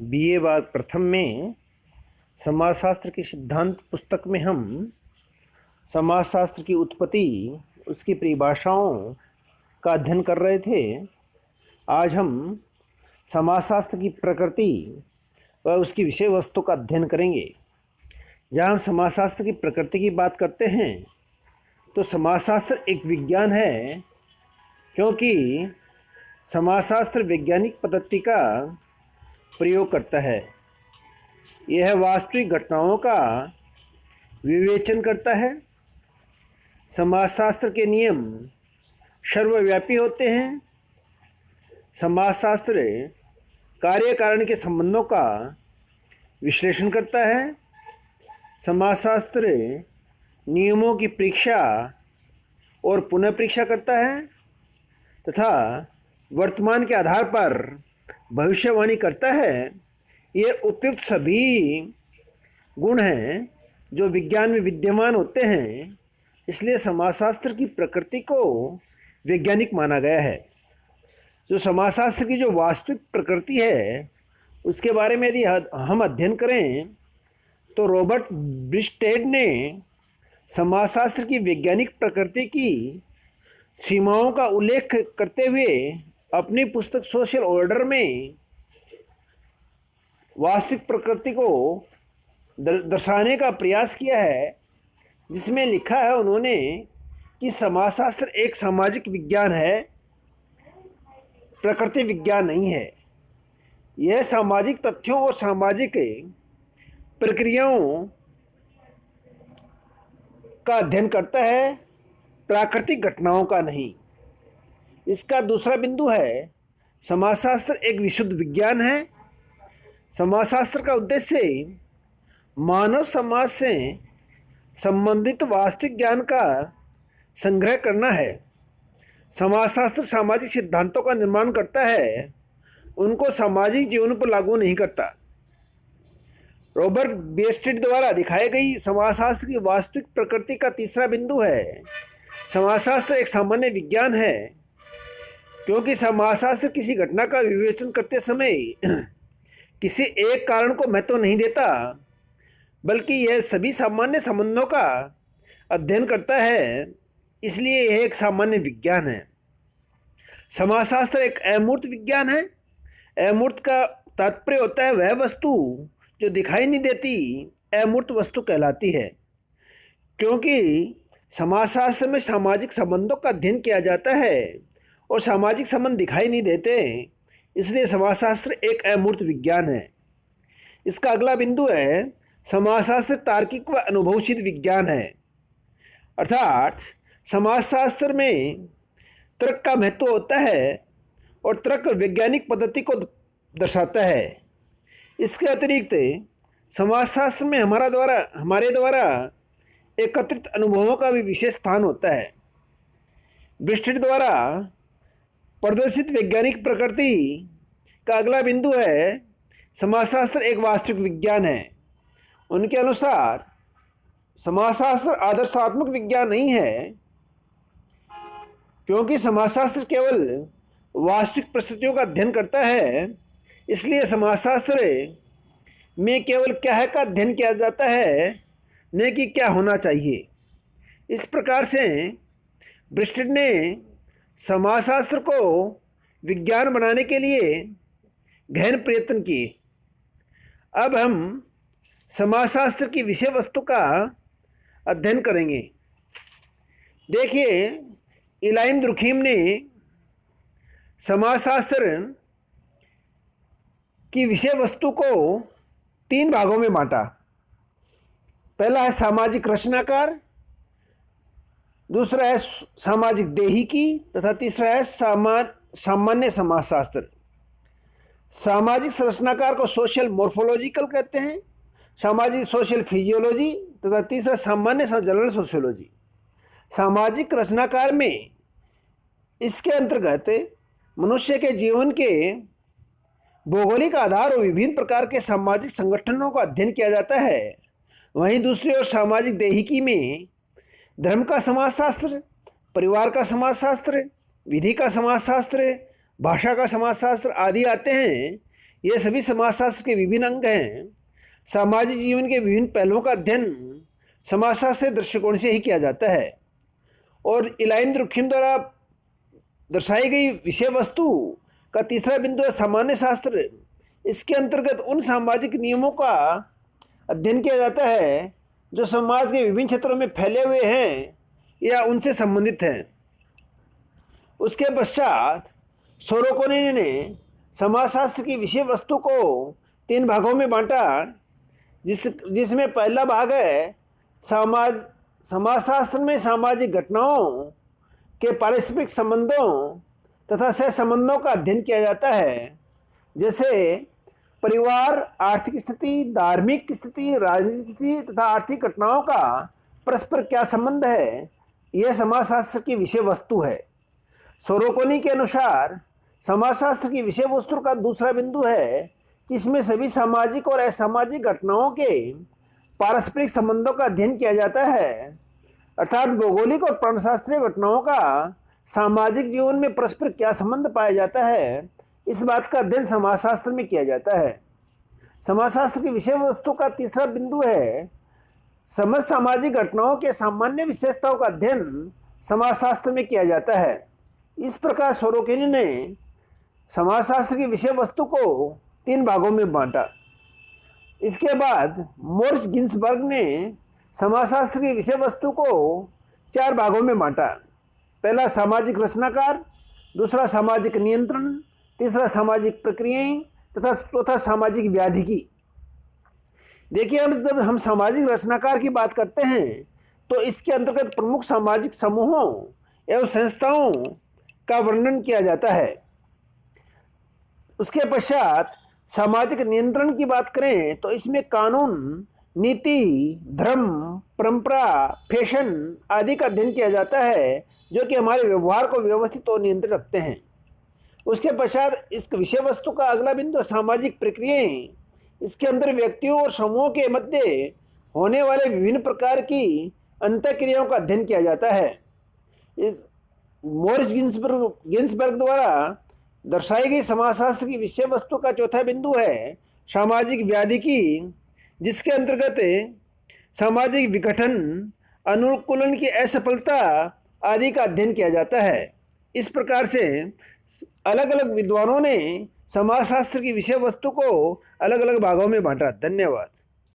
BA बाग प्रथम में समाजशास्त्र की सिद्धांत पुस्तक में हम समाजशास्त्र की उत्पत्ति, उसकी परिभाषाओं का अध्ययन कर रहे थे। आज हम समाजशास्त्र की प्रकृति व उसकी विषय वस्तु का अध्ययन करेंगे। जहाँ हम समाजशास्त्र की प्रकृति की बात करते हैं तो समाजशास्त्र एक विज्ञान है, क्योंकि समाजशास्त्र वैज्ञानिक पद्धति का प्रयोग करता है। यह वास्तविक घटनाओं का विवेचन करता है। समाजशास्त्र के नियम सर्वव्यापी होते हैं। समाजशास्त्र कार्य कारण के संबंधों का विश्लेषण करता है। समाजशास्त्र नियमों की परीक्षा और पुनः परीक्षा करता है तथा वर्तमान के आधार पर भविष्यवाणी करता है। ये उपयुक्त सभी गुण हैं जो विज्ञान में विद्यमान होते हैं, इसलिए समाजशास्त्र की प्रकृति को वैज्ञानिक माना गया है। जो समाजशास्त्र की जो वास्तविक प्रकृति है उसके बारे में यदि हम अध्ययन करें तो रॉबर्ट ब्रिस्टेड ने समाजशास्त्र की वैज्ञानिक प्रकृति की सीमाओं का उल्लेख करते हुए अपनी पुस्तक सोशल ऑर्डर में वास्तविक प्रकृति को दर्शाने का प्रयास किया है, जिसमें लिखा है उन्होंने कि समाजशास्त्र एक सामाजिक विज्ञान है, प्रकृति विज्ञान नहीं है। यह सामाजिक तथ्यों और सामाजिक प्रक्रियाओं का अध्ययन करता है, प्राकृतिक घटनाओं का नहीं। इसका दूसरा बिंदु है, समाजशास्त्र एक विशुद्ध विज्ञान है। समाजशास्त्र का उद्देश्य मानव समाज से संबंधित वास्तविक ज्ञान का संग्रह करना है। समाजशास्त्र सामाजिक सिद्धांतों का निर्माण करता है, उनको सामाजिक जीवन पर लागू नहीं करता। रॉबर्ट ब्रिस्टेड द्वारा दिखाई गई समाजशास्त्र की वास्तविक प्रकृति का तीसरा बिंदु है, समाजशास्त्र एक सामान्य विज्ञान है, क्योंकि समाजशास्त्र किसी घटना का विवेचन करते समय किसी एक कारण को महत्व नहीं देता, बल्कि यह सभी सामान्य संबंधों का अध्ययन करता है, इसलिए यह एक सामान्य विज्ञान है। समाजशास्त्र एक अमूर्त विज्ञान है। अमूर्त का तात्पर्य होता है वह वस्तु जो दिखाई नहीं देती, अमूर्त वस्तु कहलाती है। क्योंकि समाजशास्त्र में सामाजिक संबंधों का अध्ययन किया जाता है और सामाजिक संबंध दिखाई नहीं देते, इसलिए समाजशास्त्र एक अमूर्त विज्ञान है। इसका अगला बिंदु है, समाजशास्त्र तार्किक व अनुभवसिद्ध विज्ञान है। अर्थात समाजशास्त्र में तर्क का महत्व होता है और तर्क वैज्ञानिक पद्धति को दर्शाता है। इसके अतिरिक्त समाजशास्त्र में हमारे द्वारा एकत्रित अनुभवों का भी विशेष स्थान होता है। ब्रिस्टेड द्वारा प्रदर्शित वैज्ञानिक प्रकृति का अगला बिंदु है, समाजशास्त्र एक वास्तविक विज्ञान है। उनके अनुसार समाजशास्त्र आदर्शात्मक विज्ञान नहीं है, क्योंकि समाजशास्त्र केवल वास्तविक परिस्थितियों का अध्ययन करता है, इसलिए समाजशास्त्र में केवल क्या है का अध्ययन किया जाता है, न कि क्या होना चाहिए। इस प्रकार से ब्रिस्टेड ने समाजशास्त्र को विज्ञान बनाने के लिए गहन प्रयत्न किए। अब हम समाजशास्त्र की विषय वस्तु का अध्ययन करेंगे। देखिए, इलाइम दुर्खीम ने समाजशास्त्र की विषय वस्तु को 3 भागों में बांटा। पहला है सामाजिक रचनाकार, दूसरा है सामाजिक देहिकी तथा तीसरा है सामान्य समाजशास्त्र। सामाजिक संरचनाकार को सोशल मॉर्फोलॉजिकल कहते हैं, सामाजिक सोशल फिजियोलॉजी तथा तीसरा सामान्य जनरल सोशियोलॉजी। सामाजिक रचनाकार में इसके अंतर्गत मनुष्य के जीवन के भौगोलिक आधार और विभिन्न प्रकार के सामाजिक संगठनों का अध्ययन किया जाता है। वहीं दूसरी ओर सामाजिक देहिकी में धर्म का समाजशास्त्र, परिवार का समाजशास्त्र, विधि का समाजशास्त्र, भाषा का समाजशास्त्र आदि आते हैं। ये सभी समाजशास्त्र के विभिन्न अंग हैं। सामाजिक जीवन के विभिन्न पहलुओं का अध्ययन समाजशास्त्र के दृष्टिकोण से ही किया जाता है। और इलाइम दुर्खिम द्वारा दर्शाई गई विषय वस्तु का तीसरा बिंदु है सामान्य शास्त्र। इसके अंतर्गत उन सामाजिक नियमों का अध्ययन किया जाता है जो समाज के विभिन्न क्षेत्रों में फैले हुए हैं या उनसे संबंधित हैं। उसके पश्चात सोरोकोनी ने समाजशास्त्र की विषय वस्तु को 3 भागों में बांटा, जिसमें पहला भाग है समाजशास्त्र में सामाजिक घटनाओं के पारस्परिक संबंधों तथा सह संबंधों का अध्ययन किया जाता है, जैसे परिवार, आर्थिक स्थिति, धार्मिक स्थिति, राजनीतिक स्थिति तथा आर्थिक घटनाओं का परस्पर क्या संबंध है। यह समाजशास्त्र की विषय वस्तु है। सोरोकोनी के अनुसार समाजशास्त्र की विषय वस्तु का दूसरा बिंदु है कि इसमें सभी सामाजिक और असामाजिक घटनाओं के पारस्परिक संबंधों का अध्ययन किया जाता है, अर्थात भौगोलिक और प्राणशास्त्रीय घटनाओं का सामाजिक जीवन में परस्पर क्या संबंध पाया जाता है, इस बात का अध्ययन समाजशास्त्र में किया जाता है। समाजशास्त्र की विषय वस्तु का तीसरा बिंदु है समस्त सामाजिक घटनाओं के सामान्य विशेषताओं का अध्ययन समाजशास्त्र में किया जाता है। इस प्रकार सोरोकोनी ने समाजशास्त्र की विषय वस्तु को 3 भागों में बांटा। इसके बाद मोरिस गिन्सबर्ग ने समाजशास्त्र की विषय वस्तु को 4 भागों में बांटा। पहला सामाजिक रचनाकार, दूसरा सामाजिक नियंत्रण, तीसरा सामाजिक प्रक्रियाएं तथा चौथा सामाजिक व्याधिकी। देखिए, जब हम सामाजिक रचनाकार की बात करते हैं तो इसके अंतर्गत प्रमुख सामाजिक समूहों एवं संस्थाओं का वर्णन किया जाता है। उसके पश्चात सामाजिक नियंत्रण की बात करें तो इसमें कानून, नीति, धर्म, परंपरा, फैशन आदि का अध्ययन किया जाता है जो कि हमारे व्यवहार को व्यवस्थित और नियंत्रित रखते हैं। उसके पश्चात इस विषय वस्तु का अगला बिंदु सामाजिक प्रक्रियाएं। इसके अंदर व्यक्तियों और समूहों के मध्य होने वाले विभिन्न प्रकार की अंतःक्रियाओं का अध्ययन किया जाता है। इस मोरिस गिन्सबर्ग द्वारा दर्शाई गई समाजशास्त्र की विषय वस्तु का चौथा बिंदु है सामाजिक व्याधिकी, जिसके अंतर्गत सामाजिक विघटन, अनुकूलन की असफलता आदि का अध्ययन किया जाता है। इस प्रकार से अलग अलग विद्वानों ने समाजशास्त्र की विषय वस्तु को अलग अलग भागों में बांटा। धन्यवाद।